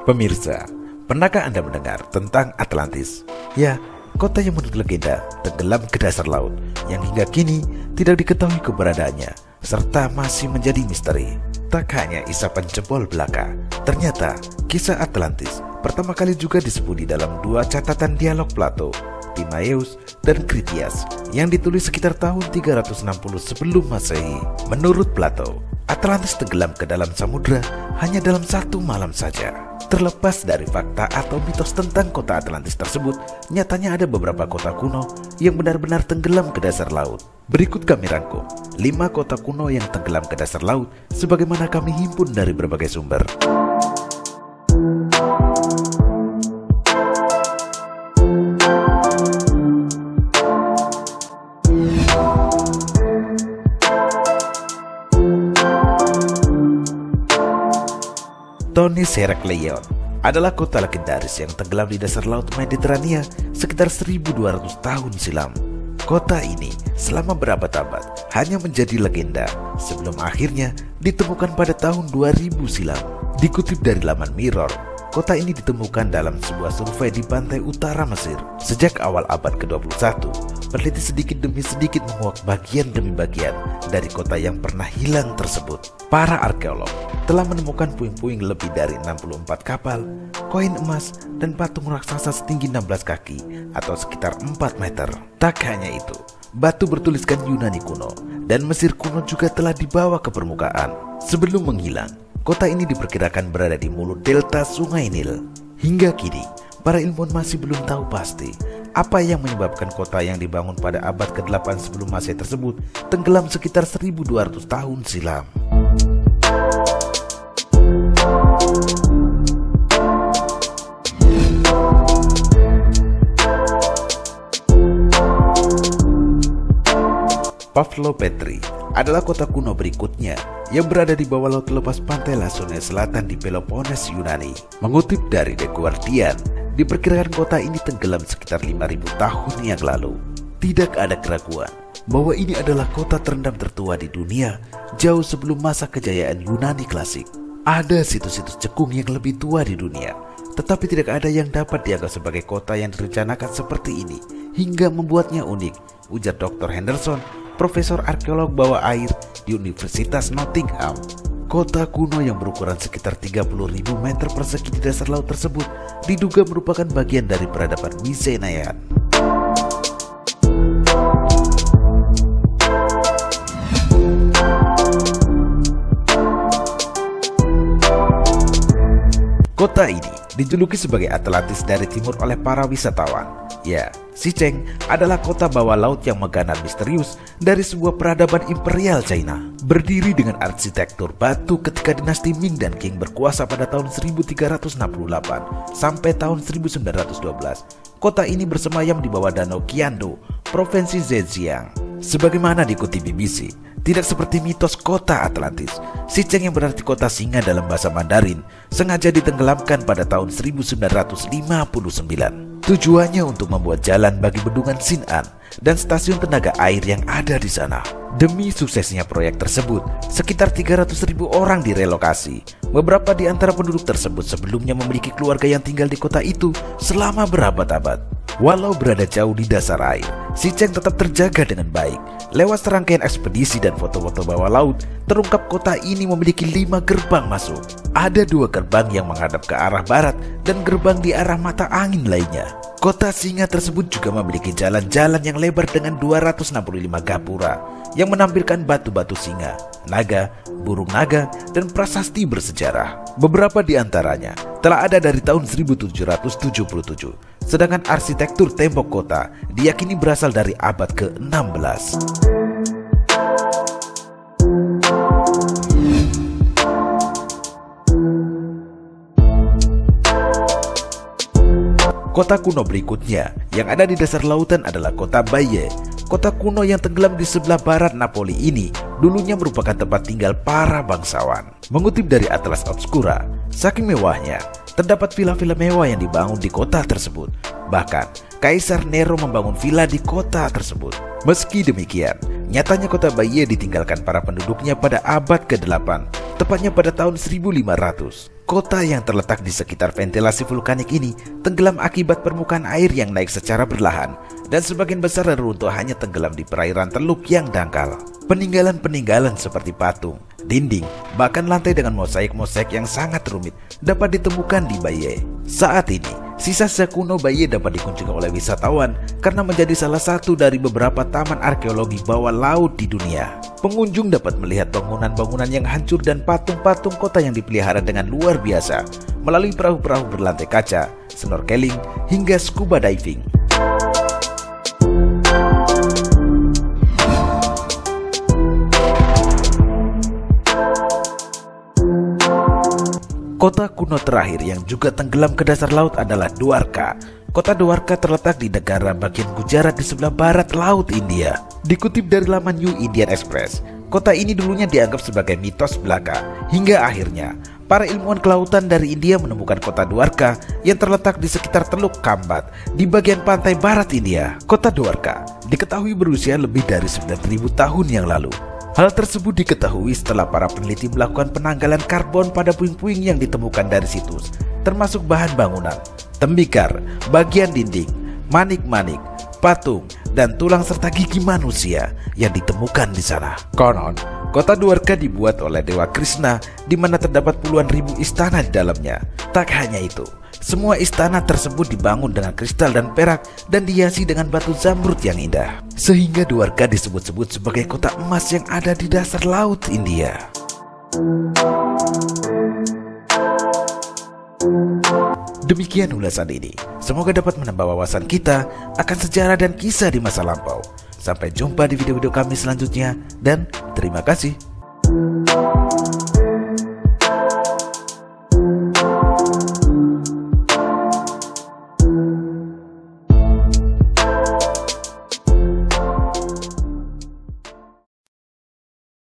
Pemirsa, pernahkah Anda mendengar tentang Atlantis? Ya, kota yang menurut legenda tenggelam ke dasar laut, yang hingga kini tidak diketahui keberadaannya, serta masih menjadi misteri. Tak hanya isapan jempol belaka, ternyata kisah Atlantis pertama kali juga disebut di dalam dua catatan dialog Plato, Timaeus dan Critias, yang ditulis sekitar tahun 360 sebelum Masehi. Menurut Plato, Atlantis tenggelam ke dalam samudra hanya dalam satu malam saja. Terlepas dari fakta atau mitos tentang kota Atlantis tersebut, nyatanya ada beberapa kota kuno yang benar-benar tenggelam ke dasar laut. Berikut kami rangkum 5 kota kuno yang tenggelam ke dasar laut sebagaimana kami himpun dari berbagai sumber. Thonis Herakleion adalah kota legendaris yang tenggelam di dasar laut Mediterania sekitar 1200 tahun silam. Kota ini selama berabad-abad hanya menjadi legenda sebelum akhirnya ditemukan pada tahun 2000 silam. Dikutip dari laman Mirror, kota ini ditemukan dalam sebuah survei di pantai utara Mesir. Sejak awal abad ke-21, peneliti sedikit demi sedikit menguak bagian demi bagian dari kota yang pernah hilang tersebut. Para arkeolog telah menemukan puing-puing lebih dari 64 kapal, koin emas, dan patung raksasa setinggi 16 kaki atau sekitar 4 meter. Tak hanya itu, batu bertuliskan Yunani kuno dan Mesir kuno juga telah dibawa ke permukaan. Sebelum menghilang, kota ini diperkirakan berada di mulut delta Sungai Nil. Hingga kini, para ilmuwan masih belum tahu pasti apa yang menyebabkan kota yang dibangun pada abad ke-8 sebelum Masehi tersebut tenggelam sekitar 1200 tahun silam. Pavlopetri adalah kota kuno berikutnya yang berada di bawah laut lepas pantai Lasone Selatan di Peloponnes, Yunani. Mengutip dari The Guardian, diperkirakan kota ini tenggelam sekitar 5000 tahun yang lalu. Tidak ada keraguan bahwa ini adalah kota terendam tertua di dunia jauh sebelum masa kejayaan Yunani klasik. Ada situs-situs cekung yang lebih tua di dunia, tetapi tidak ada yang dapat dianggap sebagai kota yang direncanakan seperti ini hingga membuatnya unik, ujar Dr. Henderson, Profesor Arkeolog bawah air di Universitas Nottingham. Kota kuno yang berukuran sekitar 30.000 meter persegi di dasar laut tersebut diduga merupakan bagian dari peradaban Mycenaean. Kota ini dijuluki sebagai Atlantis dari timur oleh para wisatawan. Ya, Xicheng adalah kota bawah laut yang mengganas misterius dari sebuah peradaban imperial China. Berdiri dengan arsitektur batu ketika dinasti Ming dan Qing berkuasa pada tahun 1368 sampai tahun 1912. Kota ini bersemayam di bawah danau Qiandu, provinsi Zhejiang. Sebagaimana dikutip BBC, tidak seperti mitos kota Atlantis, Xicheng yang berarti kota singa dalam bahasa Mandarin sengaja ditenggelamkan pada tahun 1959. Tujuannya untuk membuat jalan bagi bendungan Xin'an dan stasiun tenaga air yang ada di sana. Demi suksesnya proyek tersebut, sekitar 300.000 orang direlokasi. Beberapa di antara penduduk tersebut sebelumnya memiliki keluarga yang tinggal di kota itu selama berabad-abad. Walau berada jauh di dasar air, Xicheng tetap terjaga dengan baik. Lewat serangkaian ekspedisi dan foto-foto bawah laut, terungkap kota ini memiliki 5 gerbang masuk. Ada 2 gerbang yang menghadap ke arah barat dan gerbang di arah mata angin lainnya. Kota singa tersebut juga memiliki jalan-jalan yang lebar dengan 265 gapura yang menampilkan batu-batu singa, naga, burung naga, dan prasasti bersejarah. Beberapa di antaranya telah ada dari tahun 1777, sedangkan arsitektur tembok kota diyakini berasal dari abad ke-16. Kota kuno berikutnya yang ada di dasar lautan adalah kota Baye. Kota kuno yang tenggelam di sebelah barat Napoli ini dulunya merupakan tempat tinggal para bangsawan. Mengutip dari Atlas Obscura, saking mewahnya, terdapat villa-villa mewah yang dibangun di kota tersebut. Bahkan, Kaisar Nero membangun villa di kota tersebut. Meski demikian, nyatanya kota Baye ditinggalkan para penduduknya pada abad ke-8, tepatnya pada tahun 1500. Kota yang terletak di sekitar ventilasi vulkanik ini tenggelam akibat permukaan air yang naik secara berlahan, dan sebagian besar reruntuhan hanya tenggelam di perairan teluk yang dangkal. Peninggalan-peninggalan seperti patung, dinding, bahkan lantai dengan mosaik-mosaik yang sangat rumit dapat ditemukan di Baye. Saat ini, sisa-sisa kuno Baye dapat dikunjungi oleh wisatawan karena menjadi salah satu dari beberapa taman arkeologi bawah laut di dunia. Pengunjung dapat melihat bangunan-bangunan yang hancur dan patung-patung kota yang dipelihara dengan luar biasa melalui perahu-perahu berlantai kaca, snorkeling, hingga scuba diving. Kota kuno terakhir yang juga tenggelam ke dasar laut adalah Dwarka. Kota Dwarka terletak di negara bagian Gujarat di sebelah barat Laut India. Dikutip dari laman New Indian Express, kota ini dulunya dianggap sebagai mitos belaka. Hingga akhirnya, para ilmuwan kelautan dari India menemukan kota Dwarka yang terletak di sekitar Teluk Kambat di bagian pantai barat India. Kota Dwarka diketahui berusia lebih dari 9.000 tahun yang lalu. Hal tersebut diketahui setelah para peneliti melakukan penanggalan karbon pada puing-puing yang ditemukan dari situs, termasuk bahan bangunan, tembikar, bagian dinding, manik-manik, patung, dan tulang serta gigi manusia yang ditemukan di sana. Konon, kota Dwarka dibuat oleh Dewa Krishna di mana terdapat puluhan ribu istana di dalamnya. Tak hanya itu, semua istana tersebut dibangun dengan kristal dan perak dan dihiasi dengan batu zamrud yang indah. Sehingga Dwarka disebut-sebut sebagai kota emas yang ada di dasar laut India. Demikian ulasan ini. Semoga dapat menambah wawasan kita akan sejarah dan kisah di masa lampau. Sampai jumpa di video-video kami selanjutnya dan terima kasih.